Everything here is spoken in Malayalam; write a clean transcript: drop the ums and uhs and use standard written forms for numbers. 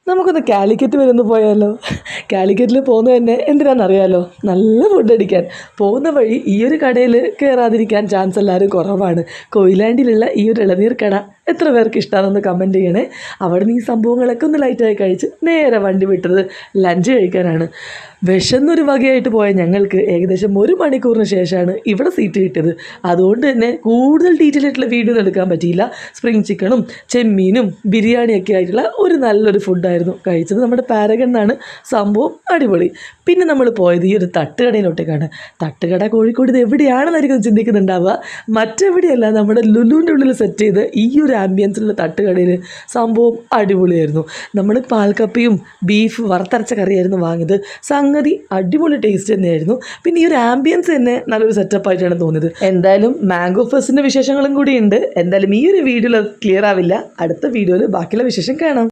നമുക്കൊന്ന് കാലിക്കറ്റ് വരെ ഒന്ന് പോയാലോ? കാലിക്കറ്റിൽ പോകുന്നത് തന്നെ എന്തിനാണെന്നറിയാലോ? നല്ല ഫുഡ് അടിക്കാൻ. പോകുന്ന വഴി ഈ ഒരു കടയിൽ കയറാതിരിക്കാൻ ചാൻസ് എല്ലാവരും കുറവാണ്. കൊയിലാണ്ടിയിലുള്ള ഈ ഒരു ഇളനീർ കട എത്ര പേർക്ക് ഇഷ്ടമാണെന്ന് കമൻറ്റ് ചെയ്യണേ. അവിടെ നിന്ന് ഈ സംഭവങ്ങളൊക്കെ ഒന്ന് ലൈറ്റായി കഴിച്ച് നേരെ വണ്ടി വിട്ടത് ലഞ്ച് കഴിക്കാനാണ്. വിശന്നൊരു വകയായിട്ട് പോയ ഞങ്ങൾക്ക് ഏകദേശം 1 മണിക്കൂറിന് ശേഷമാണ് ഇവിടെ സീറ്റ് കിട്ടിയത്. അതുകൊണ്ട് തന്നെ കൂടുതൽ ഡീറ്റെയിൽ ആയിട്ടുള്ള വീഡിയോ ഒന്നും എടുക്കാൻ പറ്റിയില്ല. സ്പ്രിങ് ചിക്കനും ചെമ്മീനും ബിരിയാണിയൊക്കെ ആയിട്ടുള്ള ഒരു നല്ലൊരു ഫുഡായിരുന്നു കഴിച്ചത്. നമ്മുടെ പാരഗണിനാണ്. സംഭവം അടിപൊളി. പിന്നെ നമ്മൾ പോയത് ഈ ഒരു തട്ടുകടയിലോട്ടേക്കാണ്. തട്ടുകട കോഴിക്കോട് ഇത് എവിടെയാണെന്നായിരിക്കും ചിന്തിക്കുന്നുണ്ടാവുക. മറ്റെവിടെയല്ല, നമ്മുടെ ലുലുവിൻ്റെ ഉള്ളിൽ സെറ്റ് ചെയ്ത് ഈ ഒരു ആംബിയൻസിലുള്ള തട്ടുകടയിൽ സംഭവം അടിപൊളിയായിരുന്നു. നമ്മൾ പാൽക്കപ്പയും ബീഫ് വറുത്തരച്ച കറിയായിരുന്നു വാങ്ങിയത്. സംഗതി അടിപൊളി ടേസ്റ്റ് തന്നെയായിരുന്നു. പിന്നെ ഈ ഒരു ആംബിയൻസ് തന്നെ നല്ലൊരു സെറ്റപ്പ് ആയിട്ടാണ് തോന്നിയത്. എന്തായാലും മാംഗോ ഫെസ്റ്റിൻ്റെ വിശേഷങ്ങളും കൂടി ഉണ്ട്. എന്തായാലും ഈ ഒരു വീഡിയോയിൽ ക്ലിയർ ആവില്ല. അടുത്ത വീഡിയോയിൽ ബാക്കിയുള്ള വിശേഷം കാണാം.